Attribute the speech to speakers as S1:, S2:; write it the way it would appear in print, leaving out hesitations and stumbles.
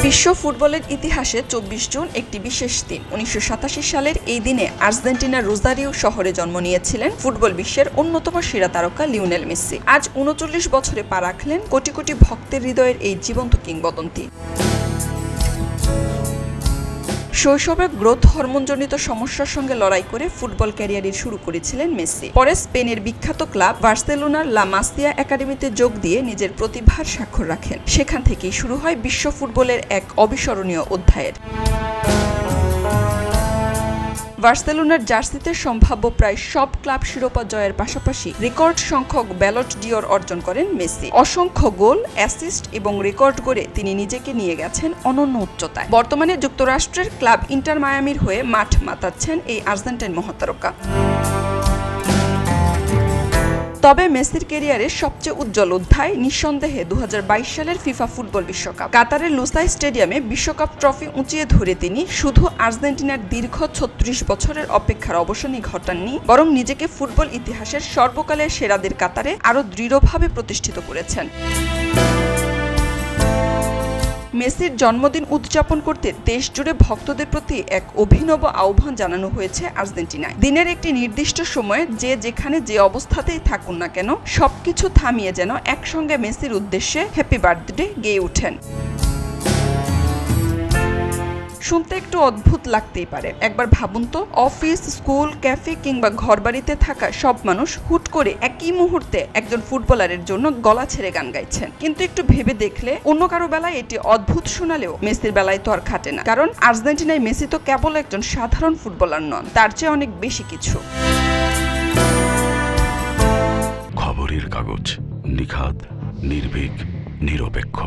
S1: বিশ্ব ফুটবলের ইতিহাসে ২৪ জুন একটি বিশেষ দিন। ১৯৮৭ সালের এই দিনে আর্জেন্টিনার রোজারিও শহরে জন্ম নিয়েছিলেন ফুটবল বিশ্বের অন্যতম সেরা তারকা লিওনেল মেসি। আজ ৩৯ বছরে পা রাখলেন কোটি কোটি ভক্তের হৃদয়ের এই জীবন্ত কিংবদন্তি। শৈশবে গ্রোথ হরমোনজনিত সমস্যার সঙ্গে লড়াই করে ফুটবল ক্যারিয়ারের শুরু করেছিলেন মেসি। পরে স্পেনের বিখ্যাত ক্লাব বার্সেলোনার লা মাসিয়া একাডেমিতে যোগ দিয়ে নিজের প্রতিভার স্বাক্ষর রাখেন। সেখান থেকেই শুরু হয় বিশ্ব ফুটবলের এক অবিস্মরণীয় অধ্যায়ের। বার্সেলোনার জার্সিতে সম্ভাব্য প্রায় সব ক্লাব শিরোপা জয়ের পাশাপাশি রেকর্ড সংখ্যক ব্যালট ডিওর অর্জন করেন মেসি। অসংখ্য গোল, অ্যাসিস্ট এবং রেকর্ড গড়ে তিনি নিজেকে নিয়ে গেছেন অনন্য উচ্চতায়। বর্তমানে যুক্তরাষ্ট্রের ক্লাব ইন্টার মায়ামির হয়ে মাঠ মাতাচ্ছেন এই আর্জেন্টাইন মহাতারকা। তবে মেসির ক্যারিয়ারের সবচেয়ে উজ্জ্বল অধ্যায় নিঃসন্দেহে ২০২২ সালের ফিফা ফুটবল বিশ্বকাপ। কাতারের লুসাই স্টেডিয়ামে বিশ্বকাপ ট্রফি উঁচিয়ে ধরে তিনি শুধু আর্জেন্টিনার দীর্ঘ ৩৬ বছরের অপেক্ষার অবসানই ঘটাননি, বরং নিজেকে ফুটবল ইতিহাসের সর্বকালের সেরাদের কাতারে আরও দৃঢ়ভাবে প্রতিষ্ঠিত করেছেন। মেসির জন্মদিন উদযাপন করতে দেশ জুড়ে ভক্তদের প্রতি এক অভিনব আহ্বান জানানো হয়েছে আর্জেন্টিনায়। দিনের একটি নির্দিষ্ট সময়ে যে যেখানে যে অবস্থাতেই থাকুন না কেন, সবকিছু থামিয়ে যেন একসঙ্গে মেসির উদ্দেশ্যে হ্যাপি বার্থডে গেয়ে ওঠেন। শুনতে একটু অদ্ভুত লাগতেই পারে। একবার ভাবুন তো, অফিস, স্কুল, ক্যাফে কিংবা ঘরবাড়িতে থাকা সব মানুষ হুট করে একই মুহূর্তে একজন ফুটবলারের জন্য গলা ছেড়ে গান গাইছেন। কিন্তু একটু ভেবে দেখলে অন্য কারো বেলায় এটি অদ্ভুত শোনালেও মেসির বেলায় তো আর খাটে না। কারণ আর্জেন্টিনায় মেসি তো কেবল একজন সাধারণ ফুটবলার নন, তার চেয়ে অনেক বেশি কিছু।
S2: খবরের কাগজ, নিখাদ, নির্ভীক, নিরপেক্ষ।